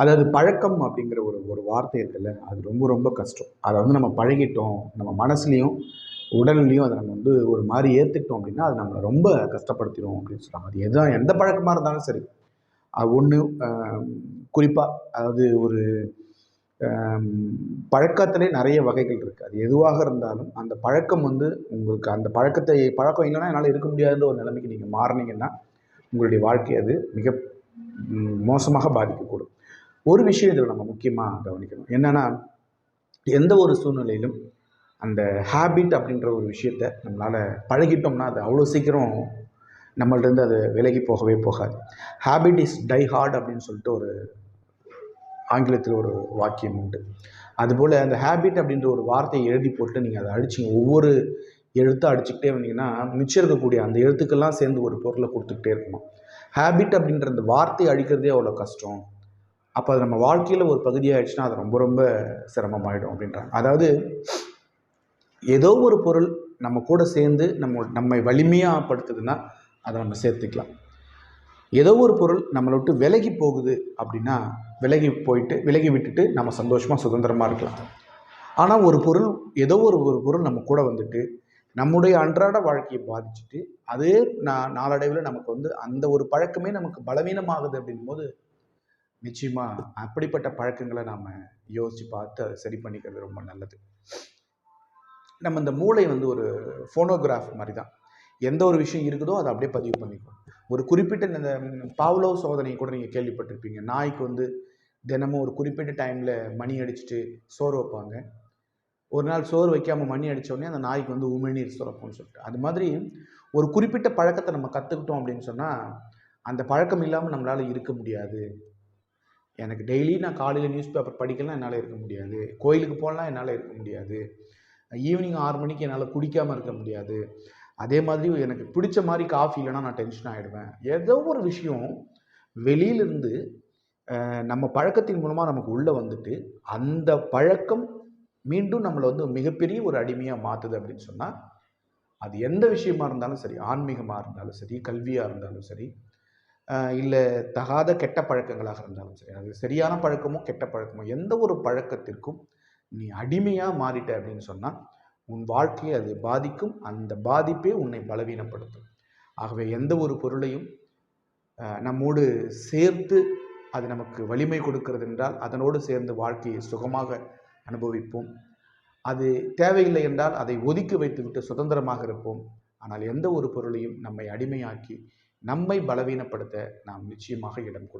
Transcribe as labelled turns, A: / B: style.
A: அதாவது பழக்கம் அப்படிங்கிற ஒரு ஒரு வார்த்தை இருக்குல்ல, அது ரொம்ப ரொம்ப கஷ்டம். அதை வந்து நம்ம பழகிட்டோம், நம்ம மனசுலையும் உடல்லையும் அதை நம்ம வந்து ஒரு மாதிரி ஏற்றுக்கிட்டோம் அப்படின்னா அது நம்மளை ரொம்ப கஷ்டப்படுத்திடும் அப்படின்னு சொல்கிறாங்க. அது எதான் எந்த பழக்கமாக இருந்தாலும் சரி. அது ஒன்று குறிப்பாக அதாவது ஒரு பழக்கத்திலே நிறைய வகைகள் இருக்குது. அது எதுவாக இருந்தாலும் அந்த பழக்கம் வந்து உங்களுக்கு அந்த பழக்கம் இல்லைன்னா என்னால் இருக்க முடியாத ஒரு நிலைமைக்கு நீங்கள் மாறினீங்கன்னா உங்களுடைய வாழ்க்கை அது மிக மோசமாக பாதிக்கக்கூடும். ஒரு விஷயம் இதில் நம்ம முக்கியமாக கவனிக்கணும். என்னென்னா, எந்த ஒரு சூழ்நிலையிலும் அந்த ஹேபிட் அப்படின்ற ஒரு விஷயத்தை நம்மளால் பழகிட்டோம்னா அது அவ்வளோ சீக்கிரம் நம்மள்டேருந்து அது விலகி போகவே போகாது. ஹேபிட் இஸ் டை ஹார்ட் அப்படின்னு சொல்லிட்டு ஒரு ஆங்கிலத்தில் ஒரு வாக்கியம் உண்டு. அதுபோல் அந்த ஹேபிட் அப்படின்ற ஒரு வார்த்தையை எழுதி போட்டு நீங்கள் அதை அடிச்சிங்க, ஒவ்வொரு எழுத்தை அடிச்சுக்கிட்டே வந்தீங்கன்னா மிச்சம் இருக்கக்கூடிய அந்த எழுத்துக்கெல்லாம் சேர்ந்து ஒரு பொருளை கொடுத்துக்கிட்டே இருக்கணும். ஹேபிட் அப்படின்ற அந்த வார்த்தையை அழிக்கிறதே அவ்வளோ கஷ்டம். அப்போ அது நம்ம வாழ்க்கையில் ஒரு பகுதியாகிடுச்சுன்னா அது ரொம்ப ரொம்ப சிரமமாயிடும் அப்படின்றாங்க. அதாவது ஏதோ ஒரு பொருள் நம்ம கூட சேர்ந்து நம்மை வலிமையாக படுத்துதுன்னா அதை நம்ம சேர்த்துக்கலாம். ஏதோ ஒரு பொருள் நம்மளை விட்டு விலகி போகுது அப்படின்னா விலகி விட்டுட்டு நம்ம சந்தோஷமாக சுதந்திரமாக இருக்கலாம். ஆனால் ஒரு பொருள் ஏதோ ஒரு பொருள் நம்ம கூட வந்துட்டு நம்முடைய அன்றாட வாழ்க்கையை பாதிச்சுட்டு அதே நாளடைவில் நமக்கு வந்து அந்த ஒரு பழக்கமே நமக்கு பலவீனமாகுது அப்படின் போது நிச்சயமாக அப்படிப்பட்ட பழக்கங்களை நாம் யோசித்து பார்த்து அதை சரி பண்ணிக்கிறது ரொம்ப நல்லது. நம்ம இந்த மூளை வந்து ஒரு ஃபோனோகிராஃப் மாதிரி தான். எந்த ஒரு விஷயம் இருக்குதோ அதை அப்படியே பதிவு பண்ணிக்கும். ஒரு குறிப்பிட்ட இந்த பாவ்லோவ் சோதனை கூட நீங்கள் கேள்விப்பட்டிருப்பீங்க. நாய்க்கு வந்து தினமும் ஒரு குறிப்பிட்ட டைமில் மணி அடிச்சுட்டு சோறு வைப்பாங்க. ஒரு நாள் சோறு வைக்காமல் மணி அடித்தோடனே அந்த நாய்க்கு வந்து உமிழ்நீர் சுரக்கும்னு சொல்லிட்டு, அது மாதிரி ஒரு குறிப்பிட்ட பழக்கத்தை நம்ம கற்றுக்கிட்டோம் அப்படின்னு சொன்னால் அந்த பழக்கம் இல்லாமல் நம்மளால் இருக்க முடியாது. எனக்கு டெய்லி நான் காலையில் நியூஸ் பேப்பர் படிக்கலாம் என்னால் இருக்க முடியாது. கோயிலுக்கு போகலாம் என்னால் இருக்க முடியாது. ஈவினிங் 6 மணிக்கு என்னால் குடிக்காமல் இருக்க முடியாது. அதே மாதிரி எனக்கு பிடிச்ச மாதிரி காஃபி இல்லைனா நான் டென்ஷன் ஆகிடுவேன். ஏதோ ஒரு விஷயம் வெளியிலிருந்து நம்ம பழக்கத்தின் மூலமாக நமக்கு உள்ளே வந்துட்டு அந்த பழக்கம் மீண்டும் நம்மளை வந்து மிகப்பெரிய ஒரு அடிமையாக மாற்றுது அப்படின்னு சொன்னால் அது எந்த விஷயமா இருந்தாலும் சரி, ஆன்மீகமாக இருந்தாலும் சரி, கல்வியாக இருந்தாலும் சரி, இல்லை தகாத கெட்ட பழக்கங்களாக இருந்தாலும் சரி, அது சரியான பழக்கமோ கெட்ட பழக்கமோ எந்த ஒரு பழக்கத்திற்கும் நீ அடிமையாக மாறிட்ட அப்படின்னு சொன்னால் உன் வாழ்க்கையை அது பாதிக்கும். அந்த பாதிப்பே உன்னை பலவீனப்படுத்தும். ஆகவே எந்த ஒரு பொருளையும் நம்மோடு சேர்த்து அது நமக்கு வலிமை கொடுக்கிறது என்றால் அதனோடு சேர்ந்து வாழ்க்கையை சுகமாக அனுபவிப்போம். அது தேவையில்லை என்றால் அதை ஒதுக்கி வைத்துவிட்டு சுதந்திரமாக இருப்போம். ஆனால் எந்த ஒரு பொருளையும் நம்மை அடிமையாக்கி நம்மை பலவீனப்படுத்த நாம் நிச்சயமாக இடம் கொடுப்போம்.